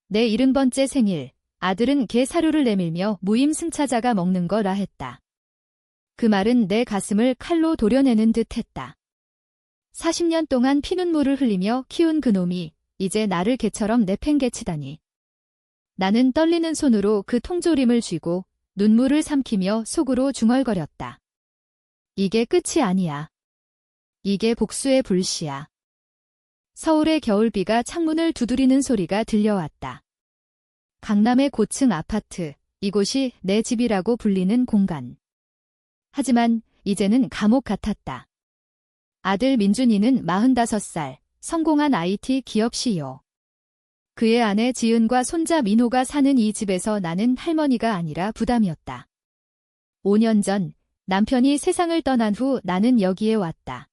내 70번째 생일, 아들은 개 사료를 내밀며 무임승차자가 먹는 거라 했다. 그 말은 내 가슴을 칼로 도려내는 듯 했다. 40년 동안 피눈물을 흘리며 키운 그놈이 이제 나를 개처럼 내팽개치다니. 나는 떨리는 손으로 그 통조림을 쥐고 눈물을 삼키며 속으로 중얼거렸다. 이게 끝이 아니야. 이게 복수의 불씨야. 서울의 겨울비가 창문을 두드리는 소리가 들려왔다. 강남의 고층 아파트, 이곳이 내 집이라고 불리는 공간. 하지만 이제는 감옥 같았다. 아들 민준이는 45살, 성공한 IT 기업 CEO. 그의 아내 지은과 손자 민호가 사는 이 집에서 나는 할머니가 아니라 부담이었다. 5년 전 남편이 세상을 떠난 후 나는 여기에 왔다.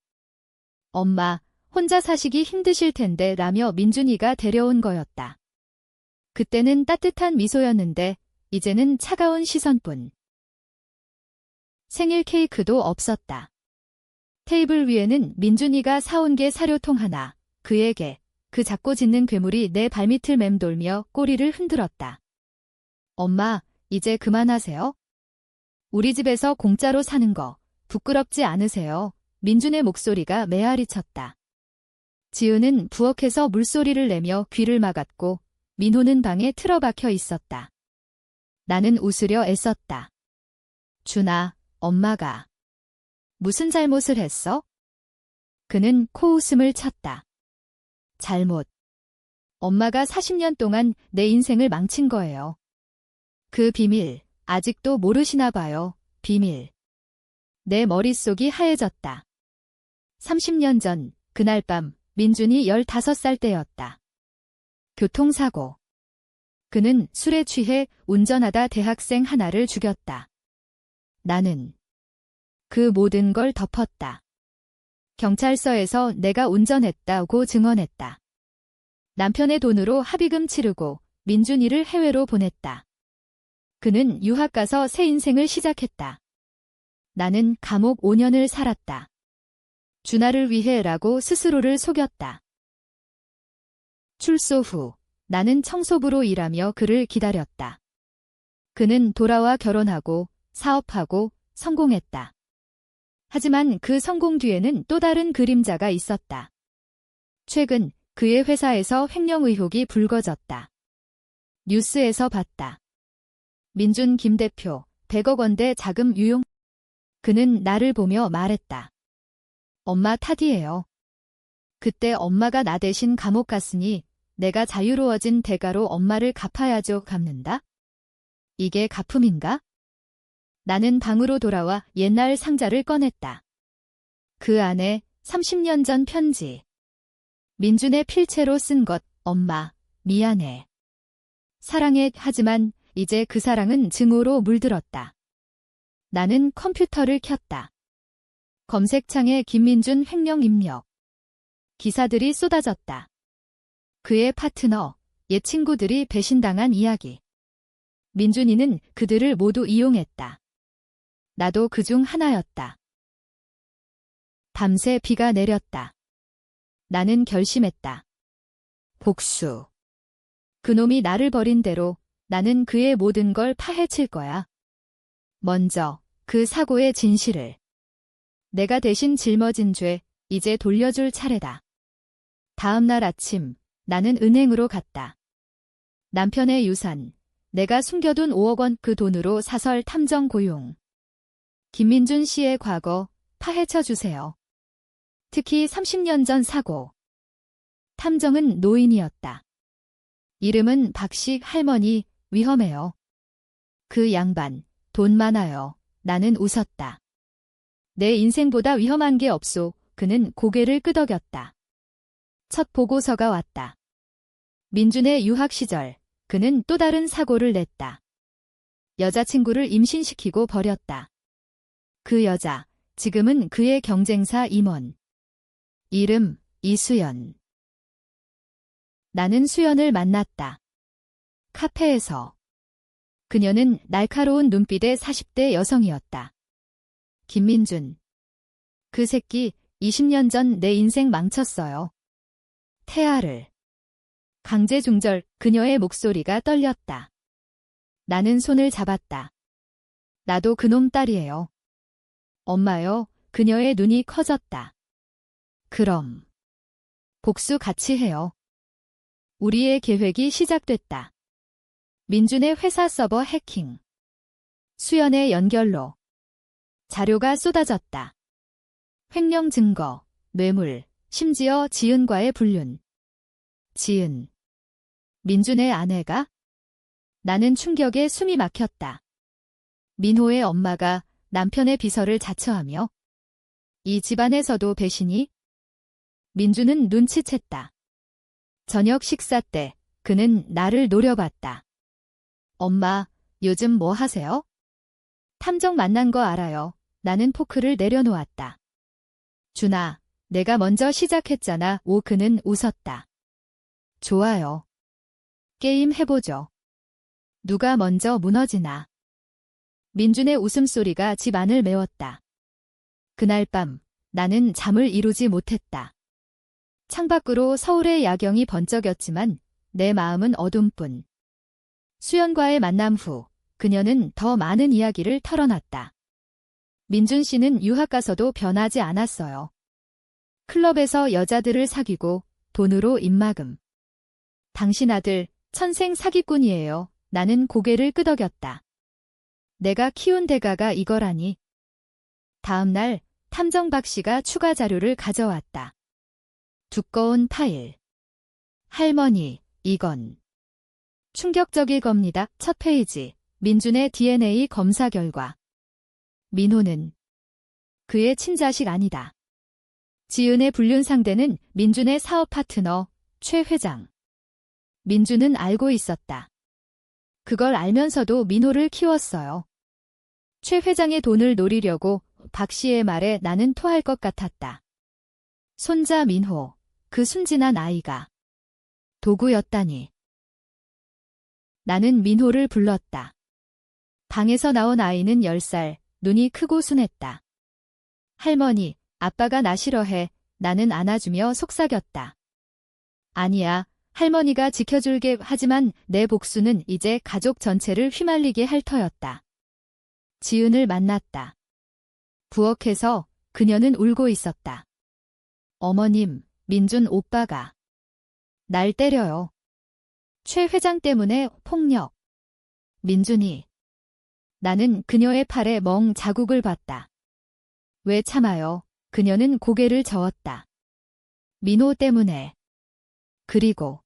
엄마, 혼자 사시기 힘드실 텐데 라며 민준이가 데려온 거였다. 그때는 따뜻한 미소였는데 이제는 차가운 시선뿐. 생일 케이크도 없었다. 테이블 위에는 민준이가 사온 게 사료통 하나, 그에게 그 작고 짖는 괴물이 내 발밑을 맴돌며 꼬리를 흔들었다. 엄마, 이제 그만하세요. 우리 집에서 공짜로 사는 거 부끄럽지 않으세요? 민준의 목소리가 메아리쳤다. 지은은 부엌에서 물소리를 내며 귀를 막았고 민호는 방에 틀어박혀 있었다. 나는 웃으려 애썼다. 준아, 엄마가 무슨 잘못을 했어? 그는 코웃음을 쳤다. 잘못. 엄마가 40년 동안 내 인생을 망친 거예요. 그 비밀, 아직도 모르시나 봐요. 비밀. 내 머릿속이 하얘졌다. 30년 전, 그날 밤, 민준이 15살 때였다. 교통사고. 그는 술에 취해 운전하다 대학생 하나를 죽였다. 나는 그 모든 걸 덮었다. 경찰서에서 내가 운전했다고 증언했다. 남편의 돈으로 합의금 치르고 민준이를 해외로 보냈다. 그는 유학 가서 새 인생을 시작했다. 나는 감옥 5년을 살았다. 준하를 위해라고 스스로를 속였다. 출소 후 나는 청소부로 일하며 그를 기다렸다. 그는 돌아와 결혼하고 사업하고 성공했다. 하지만 그 성공 뒤에는 또 다른 그림자가 있었다. 최근 그의 회사에서 횡령 의혹이 불거졌다. 뉴스에서 봤다. 민준 김 대표 100억 원대 자금 유용. 그는 나를 보며 말했다. 엄마 탓이에요. 그때 엄마가 나 대신 감옥 갔으니 내가 자유로워진 대가로 엄마를 갚아야죠. 갚는다? 이게 갚음인가? 나는 방으로 돌아와 옛날 상자를 꺼냈다. 그 안에 30년 전 편지. 민준의 필체로 쓴 것. 엄마, 미안해. 사랑해. 하지만 이제 그 사랑은 증오로 물들었다. 나는 컴퓨터를 켰다. 검색창에 김민준 횡령 입력. 기사들이 쏟아졌다. 그의 파트너, 옛 친구들이 배신당한 이야기. 민준이는 그들을 모두 이용했다. 나도 그중 하나였다. 밤새 비가 내렸다. 나는 결심했다. 복수. 그놈이 나를 버린 대로 나는 그의 모든 걸 파헤칠 거야. 먼저 그 사고의 진실을. 내가 대신 짊어진 죄, 이제 돌려줄 차례다. 다음 날 아침 나는 은행으로 갔다. 남편의 유산, 내가 숨겨둔 5억 원 그 돈으로 사설 탐정 고용. 김민준 씨의 과거 파헤쳐 주세요. 특히 30년 전 사고. 탐정은 노인이었다. 이름은 박식. 할머니, 위험해요. 그 양반, 돈 많아요. 나는 웃었다. 내 인생보다 위험한 게 없소. 그는 고개를 끄덕였다. 첫 보고서가 왔다. 민준의 유학 시절, 그는 또 다른 사고를 냈다. 여자친구를 임신시키고 버렸다. 그 여자, 지금은 그의 경쟁사 임원. 이름, 이수연. 나는 수연을 만났다. 카페에서. 그녀는 날카로운 눈빛의 40대 여성이었다. 김민준. 그 새끼 20년 전 내 인생 망쳤어요. 태아를. 강제중절, 그녀의 목소리가 떨렸다. 나는 손을 잡았다. 나도 그놈 딸이에요. 엄마요, 그녀의 눈이 커졌다. 그럼 복수 같이 해요. 우리의 계획이 시작됐다. 민준의 회사 서버 해킹. 수연의 연결로. 자료가 쏟아졌다. 횡령 증거, 뇌물, 심지어 지은과의 불륜. 지은. 민준의 아내가? 나는 충격에 숨이 막혔다. 민호의 엄마가 남편의 비서를 자처하며 이 집안에서도 배신이? 민준은 눈치챘다. 저녁 식사 때 그는 나를 노려봤다. 엄마, 요즘 뭐 하세요? 탐정 만난 거 알아요. 나는 포크를 내려놓았다. 준아, 내가 먼저 시작했잖아. 그는 웃었다. 좋아요. 게임 해보죠. 누가 먼저 무너지나. 민준의 웃음소리가 집 안을 메웠다. 그날 밤 나는 잠을 이루지 못했다. 창밖으로 서울의 야경이 번쩍였지만 내 마음은 어둠뿐. 수연과의 만남 후 그녀는 더 많은 이야기를 털어놨다. 민준 씨는 유학 가서도 변하지 않았어요. 클럽에서 여자들을 사귀고 돈으로 입막음. 당신 아들 천생 사기꾼이에요. 나는 고개를 끄덕였다. 내가 키운 대가가 이거라니. 다음 날 탐정 박 씨가 추가 자료를 가져왔다. 두꺼운 파일. 할머니, 이건 충격적일 겁니다. 첫 페이지. 민준의 DNA 검사 결과. 민호는 그의 친자식 아니다. 지은의 불륜 상대는 민준의 사업 파트너 최 회장. 민준은 알고 있었다. 그걸 알면서도 민호를 키웠어요. 최 회장의 돈을 노리려고 박 씨의 말에 나는 토할 것 같았다. 손자 민호, 그 순진한 아이가 도구였다니. 나는 민호를 불렀다. 방에서 나온 아이는 10살, 눈이 크고 순했다. 할머니, 아빠가 나 싫어해. 나는 안아주며 속삭였다. 아니야, 할머니가 지켜줄게. 하지만 내 복수는 이제 가족 전체를 휘말리게 할 터였다. 지은을 만났다. 부엌에서 그녀는 울고 있었다. 어머님, 민준 오빠가 날 때려요. 최 회장 때문에 폭력. 민준이. 나는 그녀의 팔에 멍 자국을 봤다. 왜 참아요? 그녀는 고개를 저었다. 민호 때문에. 그리고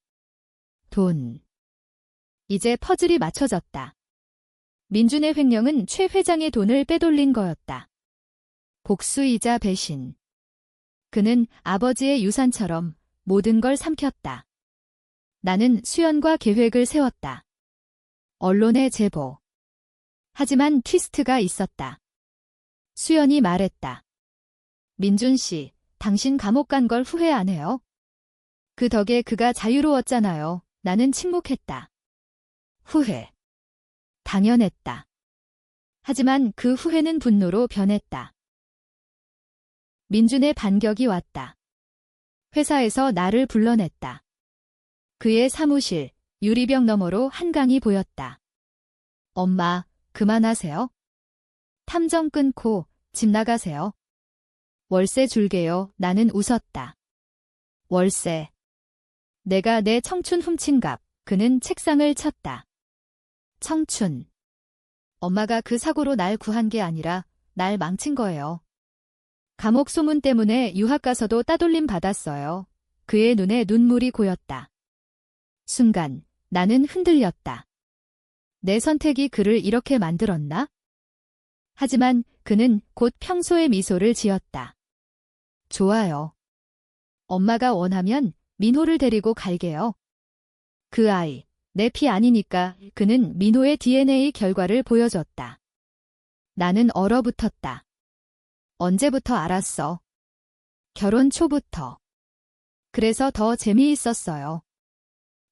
돈. 이제 퍼즐이 맞춰졌다. 민준의 횡령은 최 회장의 돈을 빼돌린 거였다. 복수이자 배신. 그는 아버지의 유산처럼 모든 걸 삼켰다. 나는 수연과 계획을 세웠다. 언론에 제보. 하지만 트위스트가 있었다. 수연이 말했다. 민준 씨, 당신 감옥 간 걸 후회 안 해요? 그 덕에 그가 자유로웠잖아요. 나는 침묵했다. 후회. 당연했다. 하지만 그 후회는 분노로 변했다. 민준의 반격이 왔다. 회사에서 나를 불러냈다. 그의 사무실, 유리병 너머로 한강이 보였다. 엄마, 그만하세요. 탐정 끊고 집 나가세요. 월세 줄게요. 나는 웃었다. 월세. 내가 내 청춘 훔친 값. 그는 책상을 쳤다. 청춘. 엄마가 그 사고로 날 구한 게 아니라 날 망친 거예요. 감옥 소문 때문에 유학 가서도 따돌림 받았어요. 그의 눈에 눈물이 고였다. 순간 나는 흔들렸다. 내 선택이 그를 이렇게 만들었나? 하지만 그는 곧 평소의 미소를 지었다. 좋아요. 엄마가 원하면 민호를 데리고 갈게요. 그 아이, 내 피 아니니까. 그는 민호의 DNA 결과를 보여줬다. 나는 얼어붙었다. 언제부터 알았어? 결혼 초부터. 그래서 더 재미있었어요.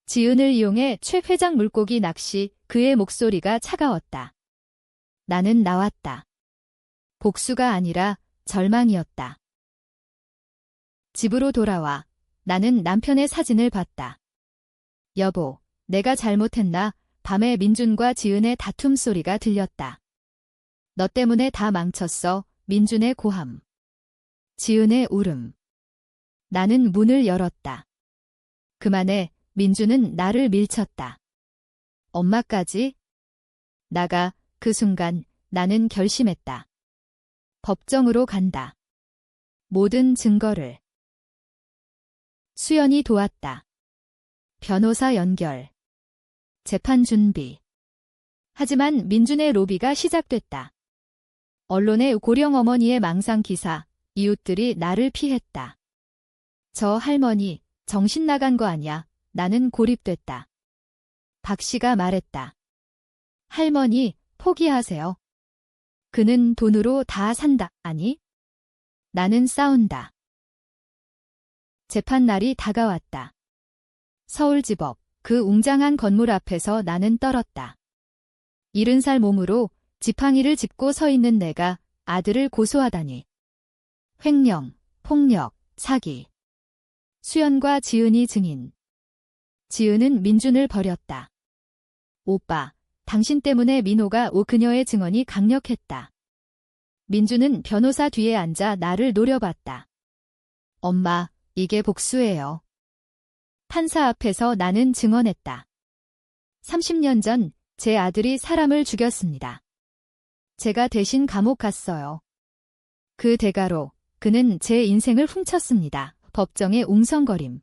지은을 이용해 최 회장 물고기 낚시. 그의 목소리가 차가웠다. 나는 나왔다. 복수가 아니라 절망이었다. 집으로 돌아와 나는 남편의 사진을 봤다. 여보, 내가 잘못했나? 밤에 민준과 지은의 다툼 소리가 들렸다. 너 때문에 다 망쳤어. 민준의 고함. 지은의 울음. 나는 문을 열었다. 그만해. 민준은 나를 밀쳤다. 엄마까지? 나가. 그 순간 나는 결심했다. 법정으로 간다. 모든 증거를. 수연이 도왔다. 변호사 연결. 재판 준비. 하지만 민준의 로비가 시작됐다. 언론의 고령 어머니의 망상 기사, 이웃들이 나를 피했다. 저 할머니, 정신 나간 거 아냐? 나는 고립됐다. 박 씨가 말했다. 할머니, 포기하세요. 그는 돈으로 다 산다. 아니? 나는 싸운다. 재판날이 다가왔다. 서울지법, 그 웅장한 건물 앞에서 나는 떨었다. 70살 몸으로 지팡이를 짚고 서 있는 내가 아들을 고소하다니. 횡령, 폭력, 사기. 수연과 지은이 증인. 지은은 민준을 버렸다. 오빠, 당신 때문에 민호가 그녀의 증언이 강력했다. 민준은 변호사 뒤에 앉아 나를 노려봤다. 엄마, 이게 복수예요. 판사 앞에서 나는 증언했다. 30년 전 제 아들이 사람을 죽였습니다. 제가 대신 감옥 갔어요. 그 대가로 그는 제 인생을 훔쳤습니다. 법정의 웅성거림.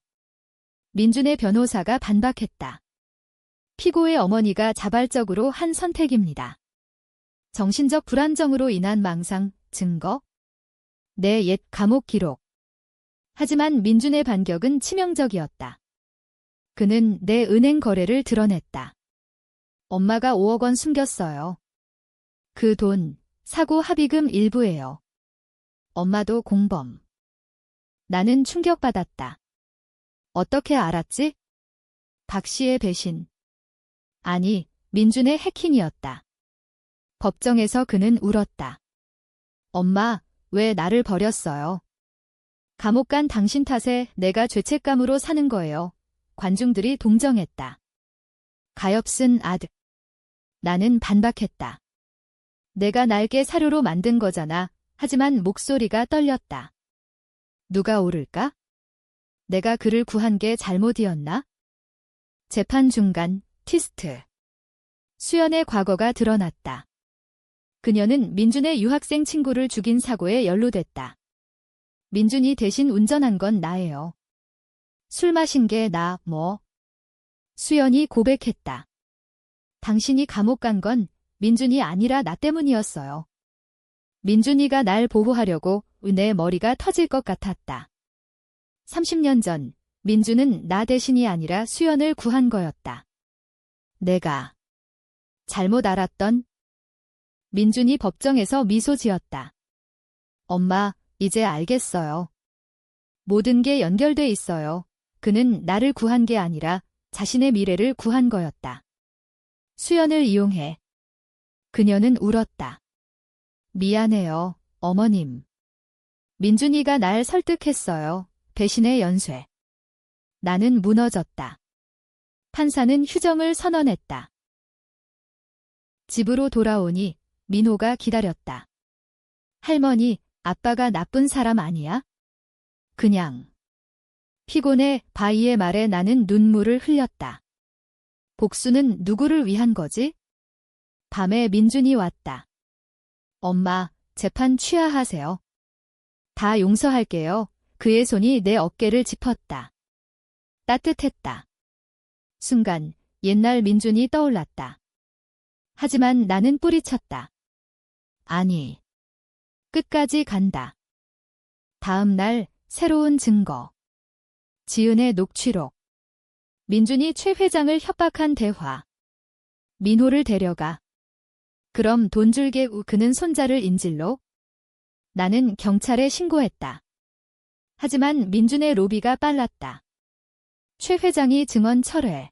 민준의 변호사가 반박했다. 피고의 어머니가 자발적으로 한 선택입니다. 정신적 불안정으로 인한 망상, 증거? 내 옛 감옥 기록. 하지만 민준의 반격은 치명적이었다. 그는 내 은행 거래를 드러냈다. 엄마가 5억 원 숨겼어요. 그 돈, 사고 합의금 일부예요. 엄마도 공범. 나는 충격받았다. 어떻게 알았지? 박 씨의 배신. 아니, 민준의 해킹이었다. 법정에서 그는 울었다. 엄마, 왜 나를 버렸어요? 감옥 간 당신 탓에 내가 죄책감으로 사는 거예요. 관중들이 동정했다. 가엾은 아들. 나는 반박했다. 내가 날개 사료로 만든 거잖아. 하지만 목소리가 떨렸다. 누가 오를까? 내가 그를 구한 게 잘못이었나? 재판 중간, 티스트. 수연의 과거가 드러났다. 그녀는 민준의 유학생 친구를 죽인 사고에 연루됐다. 민준이 대신 운전한 건 나예요. 술 마신 게 나, 뭐. 수연이 고백했다. 당신이 감옥 간 건 민준이 아니라 나 때문이었어요. 민준이가 날 보호하려고 내 머리가 터질 것 같았다. 30년 전 민준은 나 대신이 아니라 수연을 구한 거였다. 내가 잘못 알았던. 민준이 법정에서 미소 지었다. 엄마, 이제 알겠어요. 모든 게 연결돼 있어요. 그는 나를 구한 게 아니라 자신의 미래를 구한 거였다. 수연을 이용해. 그녀는 울었다. 미안해요, 어머님. 민준이가 날 설득했어요. 배신의 연쇄. 나는 무너졌다. 판사는 휴정을 선언했다. 집으로 돌아오니 민호가 기다렸다. 할머니, 아빠가 나쁜 사람 아니야? 그냥. 피곤해. 바이의 말에 나는 눈물을 흘렸다. 복수는 누구를 위한 거지? 밤에 민준이 왔다. 엄마, 재판 취하하세요. 다 용서할게요. 그의 손이 내 어깨를 짚었다. 따뜻했다. 순간 옛날 민준이 떠올랐다. 하지만 나는 뿌리쳤다. 아니. 끝까지 간다. 다음 날 새로운 증거. 지은의 녹취록. 민준이 최 회장을 협박한 대화. 민호를 데려가. 그럼 돈 줄게. 그는 손자를 인질로. 나는 경찰에 신고했다. 하지만 민준의 로비가 빨랐다. 최 회장이 증언 철회.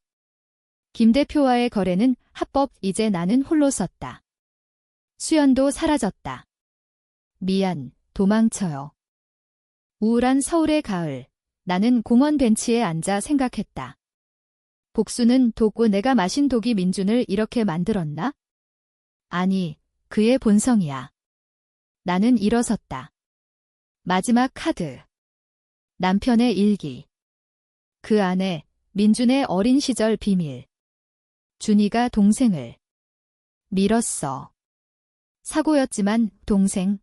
김 대표와의 거래는 합법. 이제 나는 홀로 섰다. 수연도 사라졌다. 미안, 도망쳐요. 우울한 서울의 가을. 나는 공원 벤치에 앉아 생각했다. 복수는 독고 내가 마신 독이 민준을 이렇게 만들었나? 아니, 그의 본성이야. 나는 일어섰다. 마지막 카드. 남편의 일기. 그 안에 민준의 어린 시절 비밀. 준이가 동생을 밀었어. 사고였지만 동생.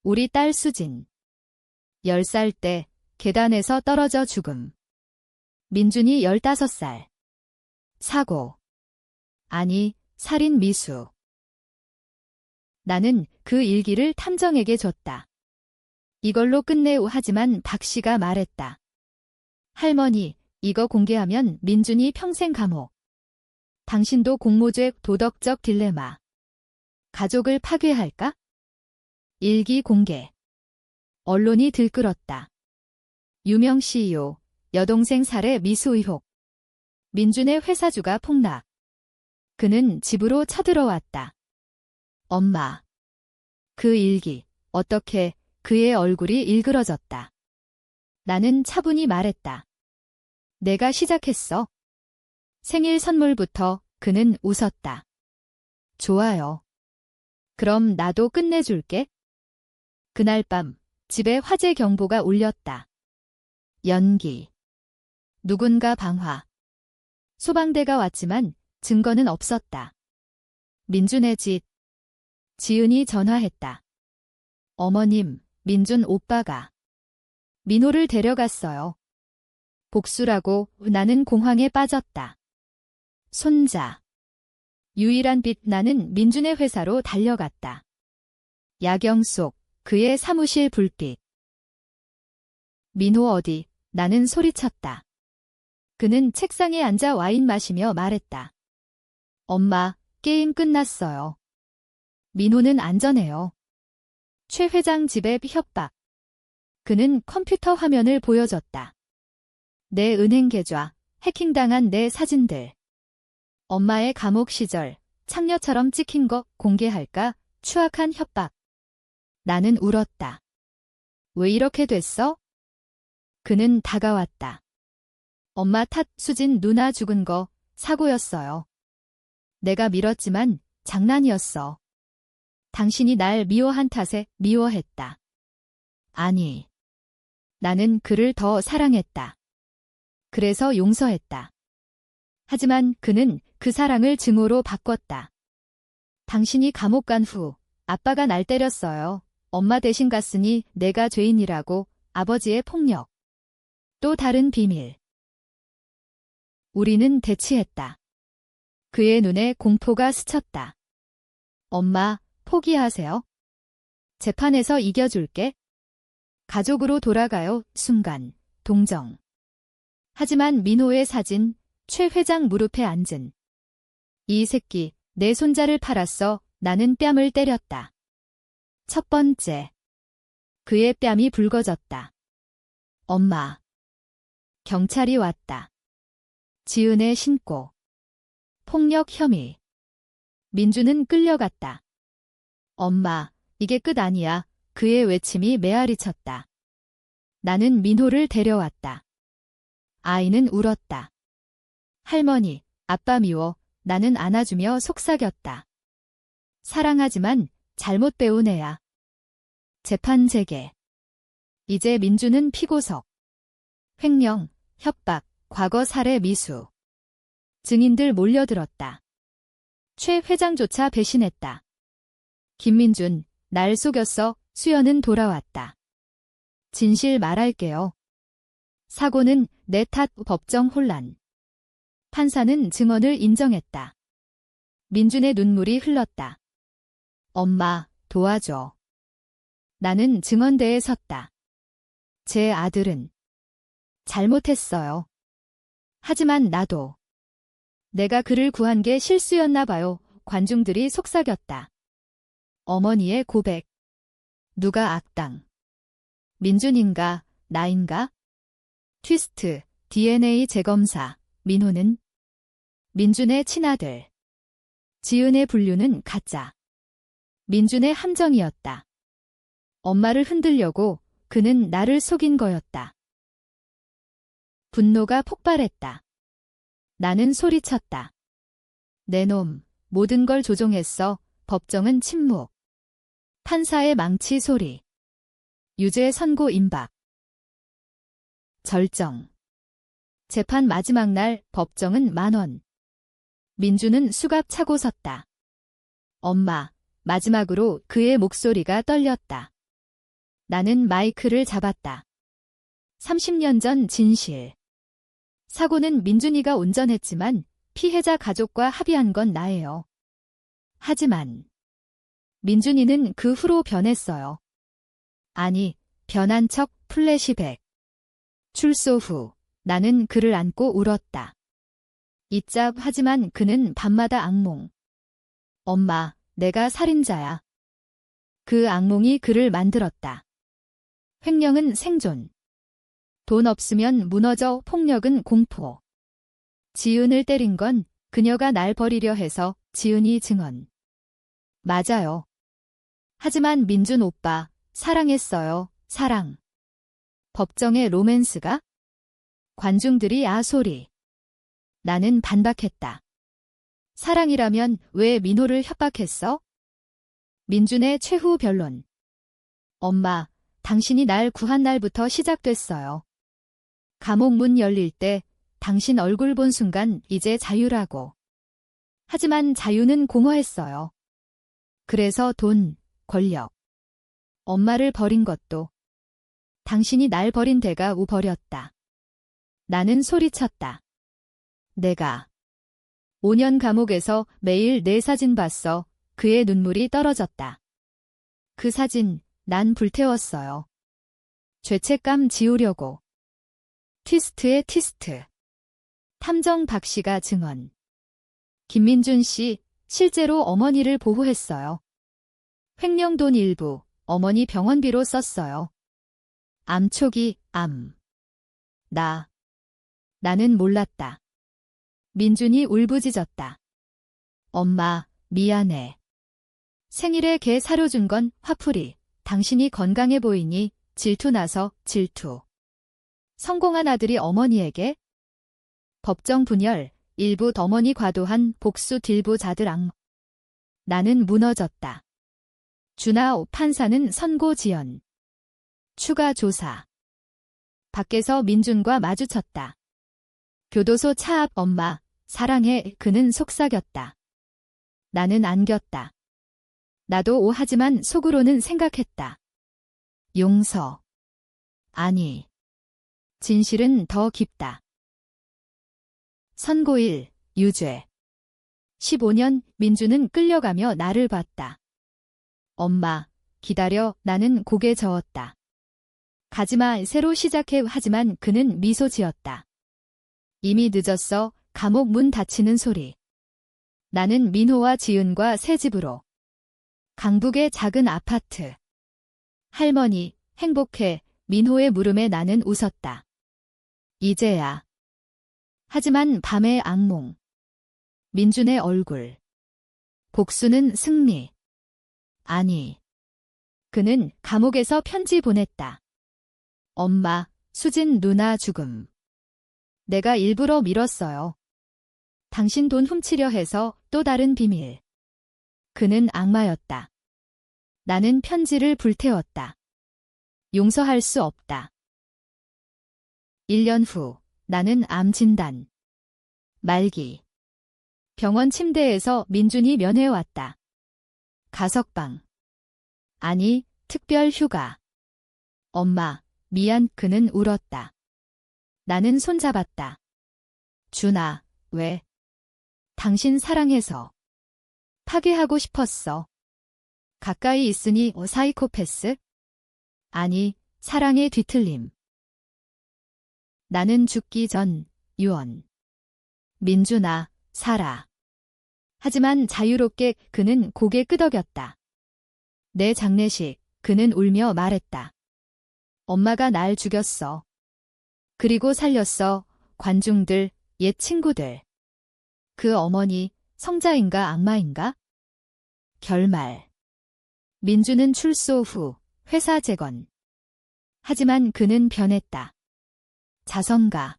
우리 딸 수진. 10살 때 계단에서 떨어져 죽음. 민준이 15살. 사고. 아니, 살인 미수. 나는 그 일기를 탐정에게 줬다. 이걸로 끝내오 하지만 박 씨가 말했다. 할머니, 이거 공개하면 민준이 평생 감옥. 당신도 공모죄 도덕적 딜레마. 가족을 파괴할까? 일기 공개. 언론이 들끓었다. 유명 CEO, 여동생 살해 미수 의혹. 민준의 회사주가 폭락. 그는 집으로 쳐들어왔다. 엄마. 그 일기, 어떻게 그의 얼굴이 일그러졌다. 나는 차분히 말했다. 내가 시작했어. 생일 선물부터 그는 웃었다. 좋아요. 그럼 나도 끝내줄게. 그날 밤 집에 화재 경보가 울렸다. 연기. 누군가 방화. 소방대가 왔지만 증거는 없었다. 민준의 집. 지은이 전화했다. 어머님, 민준 오빠가 민호를 데려갔어요. 복수라고 나는 공황에 빠졌다. 손자. 유일한 빛 나는 민준의 회사로 달려갔다. 야경 속 그의 사무실 불빛. 민호 어디? 나는 소리쳤다. 그는 책상에 앉아 와인 마시며 말했다. 엄마, 게임 끝났어요. 민호는 안전해요. 최 회장 집에 협박. 그는 컴퓨터 화면을 보여줬다. 내 은행 계좌, 해킹당한 내 사진들. 엄마의 감옥 시절, 창녀처럼 찍힌 거 공개할까? 추악한 협박. 나는 울었다. 왜 이렇게 됐어? 그는 다가왔다. 엄마 탓 수진 누나 죽은 거 사고였어요. 내가 밀었지만 장난이었어. 당신이 날 미워한 탓에 미워했다. 아니. 나는 그를 더 사랑했다. 그래서 용서했다. 하지만 그는 그 사랑을 증오로 바꿨다. 당신이 감옥 간 후 아빠가 날 때렸어요. 엄마 대신 갔으니 내가 죄인이라고. 아버지의 폭력. 또 다른 비밀. 우리는 대치했다. 그의 눈에 공포가 스쳤다. 엄마, 포기하세요. 재판에서 이겨줄게. 가족으로 돌아가요. 순간. 동정. 하지만 민호의 사진, 최 회장 무릎에 앉은. 이 새끼, 내 손자를 팔았어. 나는 뺨을 때렸다. 첫 번째. 그의 뺨이 붉어졌다. 엄마. 경찰이 왔다. 지은의 신고. 폭력 혐의. 민주는 끌려갔다. 엄마, 이게 끝 아니야. 그의 외침이 메아리 쳤다. 나는 민호를 데려왔다. 아이는 울었다. 할머니, 아빠 미워. 나는 안아주며 속삭였다. 사랑하지만 잘못 배운 애야. 재판 재개. 이제 민주는 피고석. 횡령, 협박, 과거 살해 미수. 증인들 몰려들었다. 최 회장조차 배신했다. 김민준, 날 속였어. 수연은 돌아왔다. 진실 말할게요. 사고는 내 탓. 법정 혼란. 판사는 증언을 인정했다. 민준의 눈물이 흘렀다. 엄마, 도와줘. 나는 증언대에 섰다. 제 아들은 잘못했어요. 하지만 나도. 내가 그를 구한 게 실수였나 봐요. 관중들이 속삭였다. 어머니의 고백. 누가 악당? 민준인가, 나인가? 트위스트, DNA 재검사. 민호는 민준의 친아들. 지은의 분류는 가짜. 민준의 함정이었다. 엄마를 흔들려고 그는 나를 속인 거였다. 분노가 폭발했다. 나는 소리쳤다. 내 놈, 모든 걸 조종했어. 법정은 침묵. 판사의 망치 소리. 유죄 선고 임박. 절정. 재판 마지막 날 법정은 만원. 민주는 수갑 차고 섰다. 엄마, 마지막으로 그의 목소리가 떨렸다. 나는 마이크를 잡았다. 30년 전 진실. 사고는 민준이가 운전했지만 피해자 가족과 합의한 건 나예요. 하지만 민준이는 그 후로 변했어요. 아니, 변한 척 플래시백. 출소 후 나는 그를 안고 울었다. 잊잡 하지만 그는 밤마다 악몽. 엄마, 내가 살인자야. 그 악몽이 그를 만들었다. 횡령은 생존. 돈 없으면 무너져. 폭력은 공포. 지은을 때린 건 그녀가 날 버리려 해서. 지은이 증언. 맞아요. 하지만 민준 오빠, 사랑했어요. 사랑. 법정의 로맨스가? 관중들이 아소리. 나는 반박했다. 사랑이라면 왜 민호를 협박했어? 민준의 최후 변론. 엄마, 당신이 날 구한 날부터 시작됐어요. 감옥 문 열릴 때 당신 얼굴 본 순간 이제 자유라고. 하지만 자유는 공허했어요. 그래서 돈, 권력. 엄마를 버린 것도. 당신이 날 버린 데가 버렸다. 나는 소리쳤다. 내가 5년 감옥에서 매일 내 사진 봤어. 그의 눈물이 떨어졌다. 그 사진 난 불태웠어요. 죄책감 지우려고. 트위스트의 트위스트. 탐정 박 씨가 증언. 김민준 씨, 실제로 어머니를 보호했어요. 횡령 돈 일부, 어머니 병원비로 썼어요. 암 초기, 암. 나는 몰랐다. 민준이 울부짖었다. 엄마, 미안해. 생일에 개 사료준 건 화풀이. 당신이 건강해 보이니 질투 나서 질투. 성공한 아들이 어머니에게? 법정 분열, 일부 어머니 과도한 복수 딜부자들 악. 나는 무너졌다. 준하 판사는 선고 지연. 추가 조사. 밖에서 민준과 마주쳤다. 교도소 차 앞. 엄마, 사랑해. 그는 속삭였다. 나는 안겼다. 나도 하지만 속으로는 생각했다. 용서. 아니. 진실은 더 깊다. 선고일, 유죄. 15년, 민주는 끌려가며 나를 봤다. 엄마, 기다려. 나는 고개 저었다. 가지마. 새로 시작해. 하지만 그는 미소 지었다. 이미 늦었어. 감옥 문 닫히는 소리. 나는 민호와 지은과 새 집으로. 강북의 작은 아파트. 할머니, 행복해. 민호의 물음에 나는 웃었다. 이제야. 하지만 밤의 악몽. 민준의 얼굴. 복수는 승리. 아니. 그는 감옥에서 편지 보냈다. 엄마, 수진 누나 죽음. 내가 일부러 밀었어요. 당신 돈 훔치려 해서. 또 다른 비밀. 그는 악마였다. 나는 편지를 불태웠다. 용서할 수 없다. 1년 후, 나는 암 진단. 말기. 병원 침대에서 민준이 면회왔다. 가석방. 아니, 특별 휴가. 엄마, 미안. 그는 울었다. 나는 손잡았다. 준아, 왜? 당신 사랑해서. 파괴하고 싶었어. 가까이 있으니 사이코패스? 아니, 사랑의 뒤틀림. 나는 죽기 전, 유언. 민준아, 살아. 하지만 자유롭게. 그는 고개 끄덕였다. 내 장례식. 그는 울며 말했다. 엄마가 날 죽였어. 그리고 살렸어. 관중들, 옛 친구들. 그 어머니, 성자인가 악마인가? 결말. 민주는 출소 후 회사 재건. 하지만 그는 변했다. 자선가.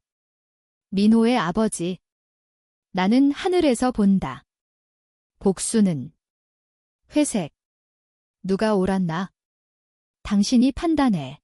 민호의 아버지. 나는 하늘에서 본다. 복수는 회색. 누가 옳았나? 당신이 판단해.